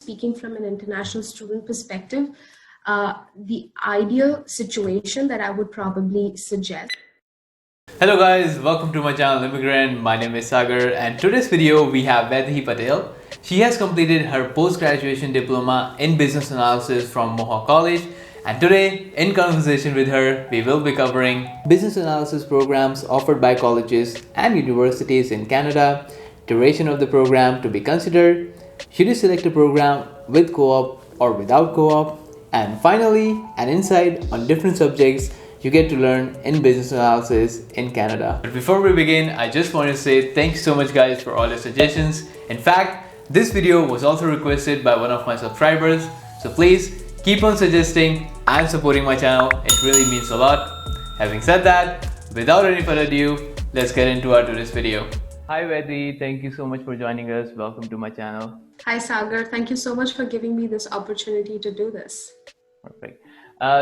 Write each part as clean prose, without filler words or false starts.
speaking from an international student perspective, the ideal situation that I would probably suggest. Hello guys, welcome to my channel Immigrant. My name is Sagar, and today's video we have Vaidehee Patel. She has completed her post-graduation diploma in business analysis from Mohawk College, and today in conversation with her we will be covering business analysis programs offered by colleges and universities in Canada, duration of the program to be considered, should you select a program with co-op or without co-op, and finally an insight on different subjects you get to learn in business analysis in Canada. But before we begin, I just want to say thanks so much guys for all your suggestions. In fact, this video was also requested by one of my subscribers, so please keep on suggesting and supporting my channel. It really means a lot. Having said that, without any further ado, let's get into our today's video. Hi Vaidehee, thank you so much for joining us. Welcome to my channel. Hi, Sagar. Thank you so much for giving me this opportunity to do this. Perfect.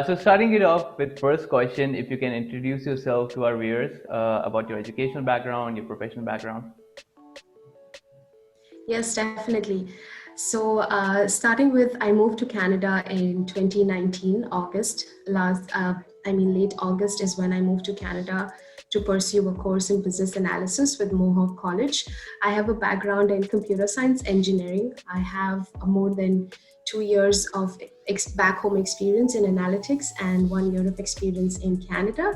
So starting it off with first question, if you can introduce yourself to our viewers about your educational background, your professional background. Yes, definitely. So starting with, I moved to Canada in 2019, August. Late August is when I moved to Canada to pursue a course in business analysis with Mohawk College. I have a background in computer science engineering. I have more than 2 years of back home experience in analytics and 1 year of experience in Canada.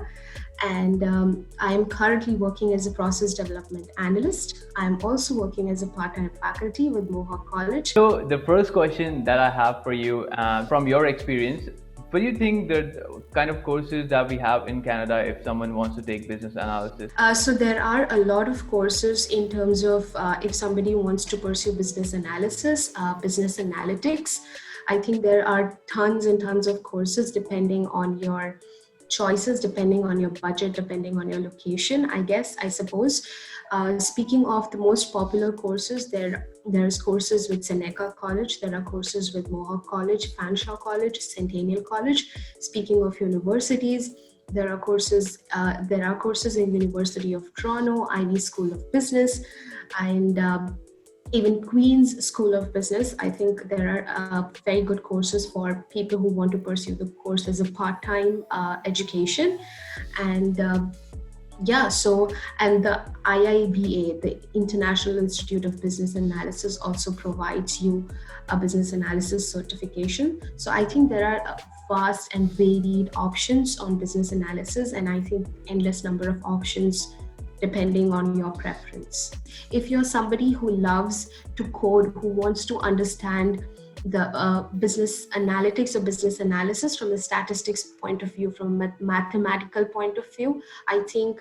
And I am currently working as a process development analyst. I'm also working as a part-time faculty with Mohawk College. So the first question that I have for you, from your experience, what do you think the kind of courses that we have in Canada if someone wants to take business analysis? So there are a lot of courses in terms of if somebody wants to pursue business analysis, business analytics. I think there are tons and tons of courses depending on your choices, depending on your budget, depending on your location, I suppose. Speaking of the most popular courses, there's courses with Seneca College, there are courses with Mohawk College, Fanshawe College, Centennial College. Speaking of universities, there are courses in University of Toronto, Ivy School of Business, and even Queen's School of Business. I think there are very good courses for people who want to pursue the course as a part-time education. And and the IIBA, the International Institute of Business Analysis, also provides you a business analysis certification. So I think there are vast and varied options on business analysis, and I think endless number of options depending on your preference. If you're somebody who loves to code, who wants to understand the business analytics or business analysis from a statistics point of view, from a mathematical point of view, I think,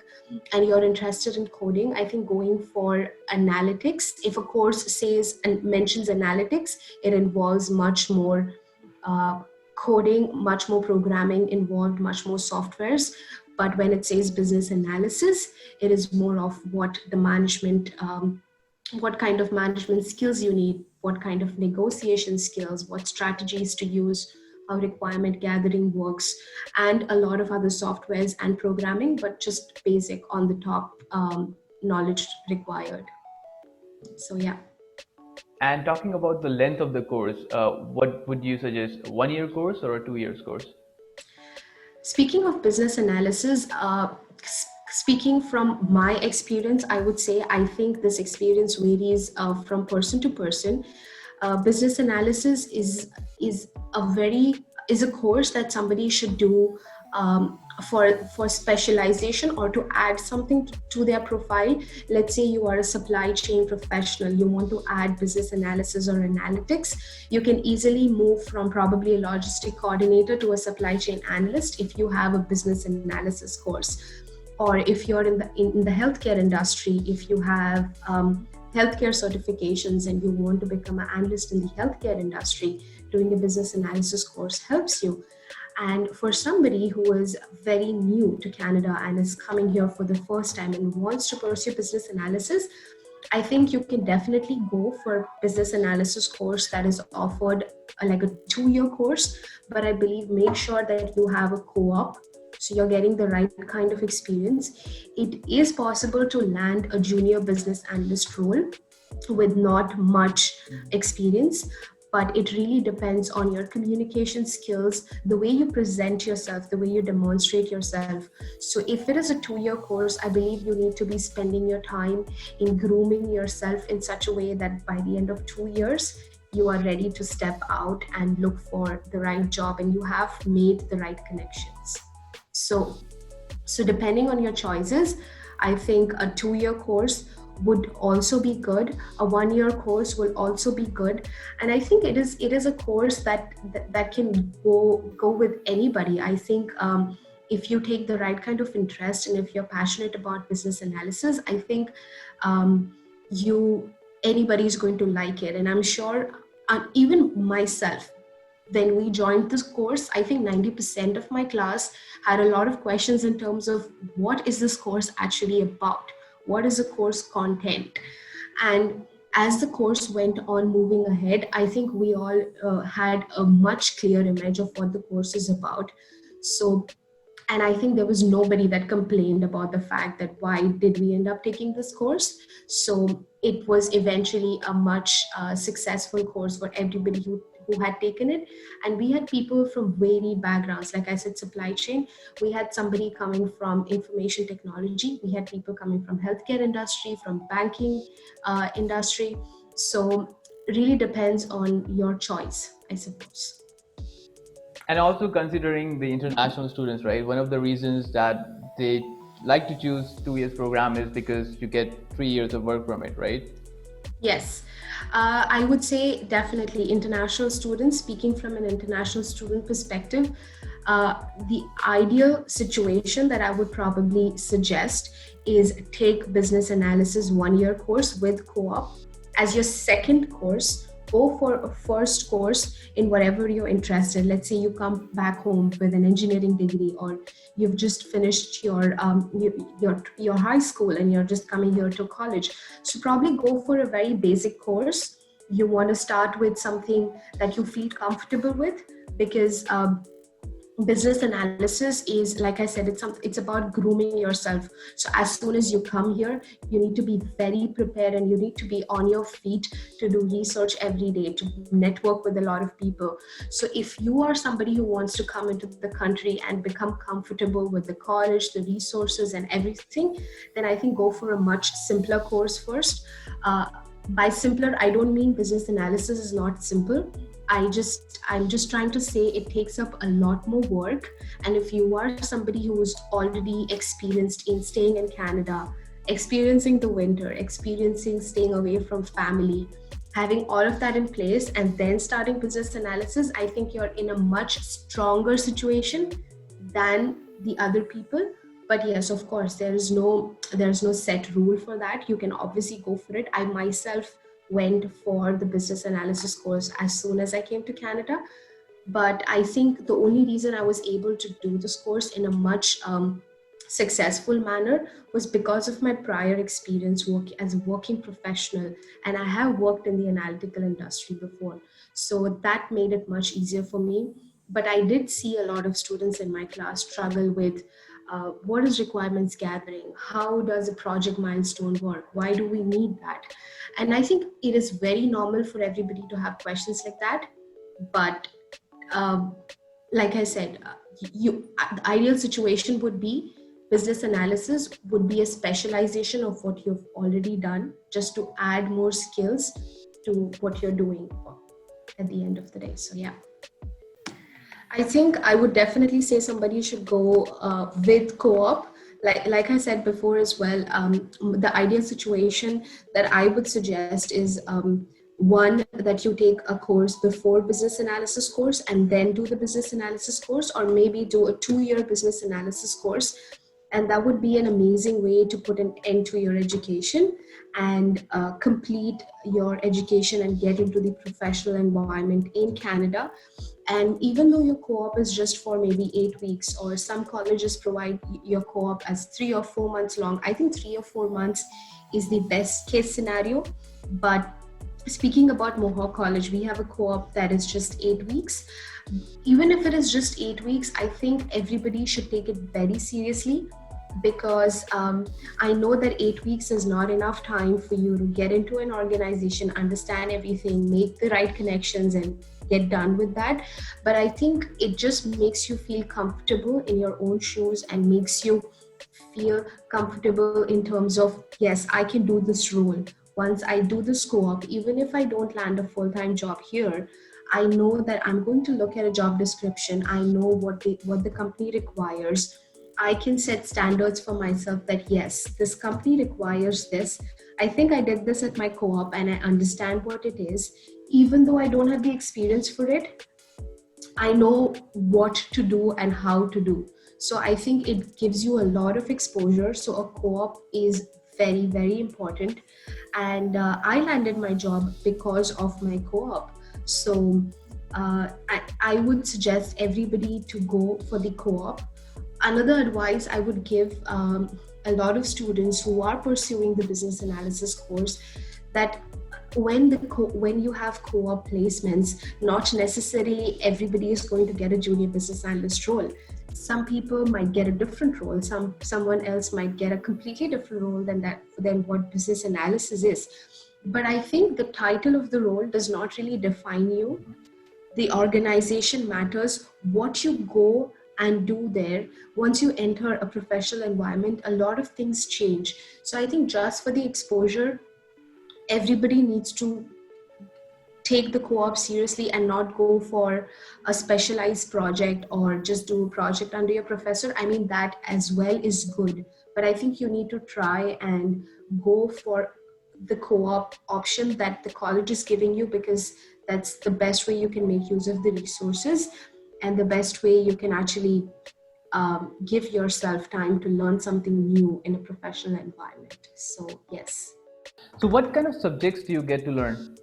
and you're interested in coding, I think going for analytics, if a course says and mentions analytics, it involves much more coding, much more programming involved, much more softwares. But when it says business analysis, it is more of what the management, what kind of management skills you need, what kind of negotiation skills, what strategies to use, how requirement gathering works, and a lot of other softwares and programming, but just basic on the top knowledge required. So yeah. And talking about the length of the course, what would you suggest, 1 year course or a 2 years course? Speaking of business analysis, speaking from my experience, I would say I think this experience varies from person to person. Business analysis is a course that somebody should do for specialization or to add something to their profile. Let's say you are a supply chain professional, you want to add business analysis or analytics, you can easily move from probably a logistic coordinator to a supply chain analyst if you have a business analysis course. Or if you're in the healthcare industry, if you have healthcare certifications and you want to become an analyst in the healthcare industry, doing a business analysis course helps you. And for somebody who is very new to Canada and is coming here for the first time and wants to pursue business analysis, I think you can definitely go for business analysis course that is offered like a 2-year course. But I believe make sure that you have a co-op, so you're getting the right kind of experience. It is possible to land a junior business analyst role with not much experience, but it really depends on your communication skills, the way you present yourself, the way you demonstrate yourself. So if it is a 2-year course, I believe you need to be spending your time in grooming yourself in such a way that by the end of 2 years, you are ready to step out and look for the right job and you have made the right connections. So depending on your choices, I think a 2-year course would also be good. A 1-year course will also be good, and I think it is a course that can go with anybody. I think if you take the right kind of interest and if you're passionate about business analysis, I think um, you anybody is going to like it, and I'm sure even myself, when we joined this course, I think 90% of my class had a lot of questions in terms of what is this course actually about? What is the course content? And as the course went on moving ahead, I think we all had a much clearer image of what the course is about. So, and I think there was nobody that complained about the fact that why did we end up taking this course. So it was eventually a much successful course for everybody who had taken it. And we had people from varied backgrounds. Like I said, supply chain, we had somebody coming from information technology, we had people coming from healthcare industry, from banking industry. So really depends on your choice, I suppose. And also considering the international students, right? One of the reasons that they like to choose 2 years program is because you get 3 years of work from it, right? Yes, I would say definitely international students. Speaking from an international student perspective, the ideal situation that I would probably suggest is take business analysis 1-year course with co-op as your second course. Go for a first course in whatever you're interested. Let's say you come back home with an engineering degree, or you've just finished your high school and you're just coming here to college. So probably go for a very basic course. You want to start with something that you feel comfortable with, because business analysis is, like I said, it's about grooming yourself. So as soon as you come here, you need to be very prepared and you need to be on your feet to do research every day, to network with a lot of people. So if you are somebody who wants to come into the country and become comfortable with the college, the resources and everything, then I think go for a much simpler course first. By simpler, I don't mean business analysis is not simple. I'm just trying to say it takes up a lot more work. And if you are somebody who is already experienced in staying in Canada, experiencing the winter, experiencing staying away from family, having all of that in place and then starting business analysis, I think you're in a much stronger situation than the other people. But yes, of course, there's no set rule for that. You can obviously go for it. I myself went for the business analysis course as soon as I came to Canada. But I think the only reason I was able to do this course in a much successful manner was because of my prior experience as a working professional, and I have worked in the analytical industry before. So that made it much easier for me. But I did see a lot of students in my class struggle with what is requirements gathering? How does a project milestone work? Why do we need that? And I think it is very normal for everybody to have questions like that. But um, like I said, the ideal situation would be business analysis would be a specialization of what you've already done, just to add more skills to what you're doing at the end of the day. So yeah. I think I would definitely say somebody should go with co-op. Like I said before as well, the ideal situation that I would suggest is one, that you take a course before business analysis course and then do the business analysis course, or maybe do a 2-year business analysis course. And that would be an amazing way to put an end to your education and complete your education and get into the professional environment in Canada. And even though your co-op is just for maybe 8 weeks, or some colleges provide your co-op as 3 or 4 months long, I think 3 or 4 months is the best case scenario. But speaking about Mohawk College, we have a co-op that is just 8 weeks. Even if it is just 8 weeks, I think everybody should take it very seriously, because I know that 8 weeks is not enough time for you to get into an organization, understand everything, make the right connections, and get done with that. But I think it just makes you feel comfortable in your own shoes and makes you feel comfortable in terms of, yes, I can do this role. Once I do this co-op, even if I don't land a full-time job here, I know that I'm going to look at a job description. I know what the company requires. I can set standards for myself that yes, this company requires this. I think I did this at my co-op and I understand what it is. Even though I don't have the experience for it, I know what to do and how to do. So I think it gives you a lot of exposure. So a co-op is very, very important. And I landed my job because of my co-op. So I would suggest everybody to go for the co-op. Another advice I would give a lot of students who are pursuing the business analysis course, that when you have co-op placements, not necessarily everybody is going to get a junior business analyst role. Some people might get a different role. Someone else might get a completely different role than what business analysis is. But I think the title of the role does not really define you. The organization matters. What you go and do there, once you enter a professional environment, a lot of things change. So I think just for the exposure, everybody needs to take the co-op seriously and not go for a specialized project or just do a project under your professor. I mean, that as well is good, but I think you need to try and go for the co-op option that the college is giving you, because that's the best way you can make use of the resources and the best way you can actually give yourself time to learn something new in a professional environment. So yes. So, what kind of subjects do you get to learn?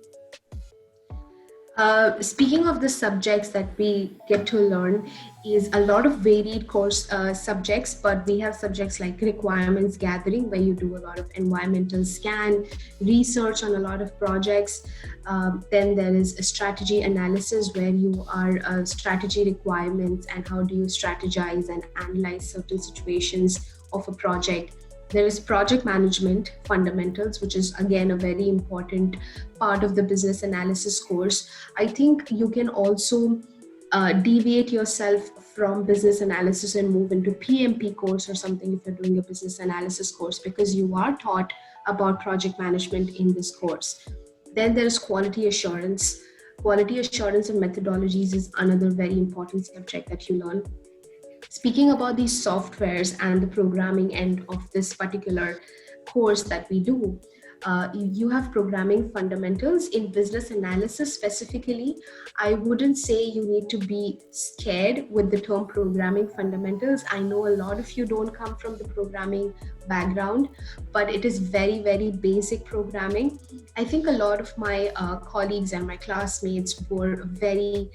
Speaking of the subjects that we get to learn, is a lot of varied course subjects, but we have subjects like requirements gathering, where you do a lot of environmental scan, research on a lot of projects. Then there is a strategy analysis, where you are strategy requirements and how do you strategize and analyze certain situations of a project. There is project management fundamentals, which is again a very important part of the business analysis course. I think you can also deviate yourself from business analysis and move into PMP course or something if you're doing a business analysis course, because you are taught about project management in this course. Then there's quality assurance. Quality assurance and methodologies is another very important subject that you learn. Speaking about these softwares and the programming end of this particular course that we do, you have programming fundamentals. In business analysis specifically, I wouldn't say you need to be scared with the term programming fundamentals. I know a lot of you don't come from the programming background, but it is very, very basic programming. I think a lot of my colleagues and my classmates were very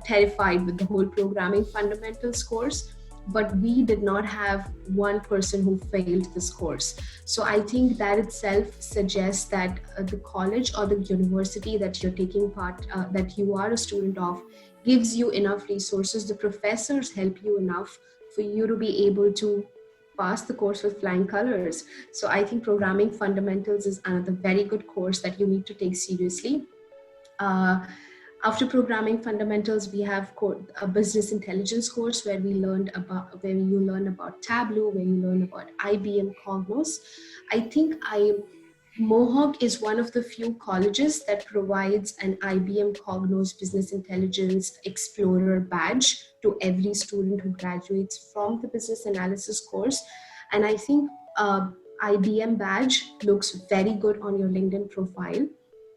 terrified with the whole programming fundamentals course, but we did not have one person who failed this course. So I think that itself suggests that the college or the university that you're taking part, that you are a student of, gives you enough resources. The professors help you enough for you to be able to pass the course with flying colors. So I think programming fundamentals is another very good course that you need to take seriously. Uh, After programming fundamentals, we have a business intelligence course, where you learn about Tableau, where you learn about IBM Cognos. I think Mohawk is one of the few colleges that provides an IBM Cognos Business Intelligence Explorer badge to every student who graduates from the business analysis course. And I think IBM badge looks very good on your LinkedIn profile.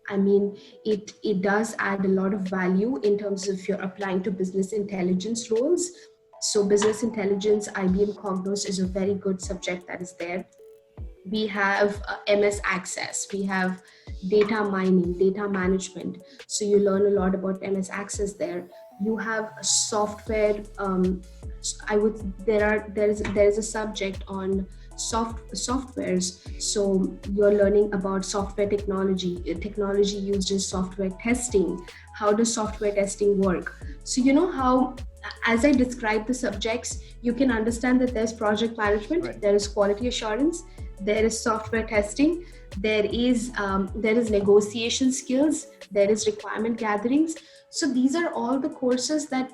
I mean, it does add a lot of value in terms of if you're applying to business intelligence roles. So business intelligence, IBM Cognos is a very good subject that is there. We have MS Access, we have data mining, data management. So you learn a lot about MS Access there. You have software. There is a subject on softwares. So you're learning about software technology, technology used in software testing. How does software testing work? So you know how, as I describe the subjects, you can understand that there's project management, Right. there is quality assurance, there is software testing, there is negotiation skills, there is requirement gatherings. So these are all the courses that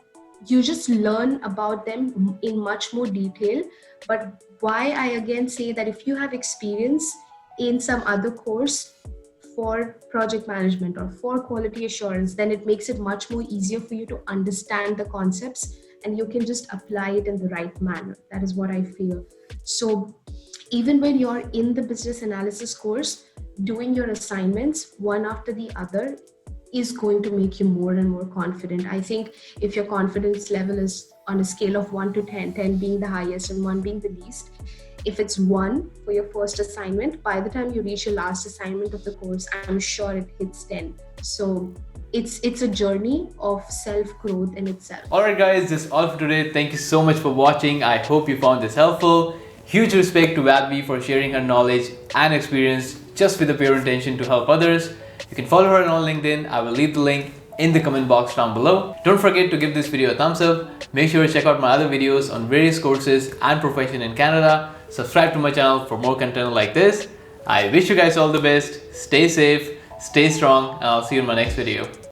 you just learn about them in much more detail. But why I again say that if you have experience in some other course for project management or for quality assurance, then it makes it much more easier for you to understand the concepts, and you can just apply it in the right manner. That is what I feel. So even when you're in the business analysis course, doing your assignments one after the other is going to make you more and more confident. I think if your confidence level is on a scale of 1 to 10, 10 being the highest and 1 being the least, if it's 1 for your first assignment, by the time you reach your last assignment of the course, I'm sure it hits 10. So it's a journey of self growth in itself. Alright guys, that's all for today. Thank you so much for watching. I hope you found this helpful. Huge respect to Vaidehee for sharing her knowledge and experience just with the pure intention to help others. You can follow her on LinkedIn. I will leave the link in the comment box down below. Don't forget to give this video a thumbs up. Make sure to check out my other videos on various courses and profession in Canada. Subscribe to my channel for more content like this. I wish you guys all the best. Stay safe, stay strong, and I'll see you in my next video.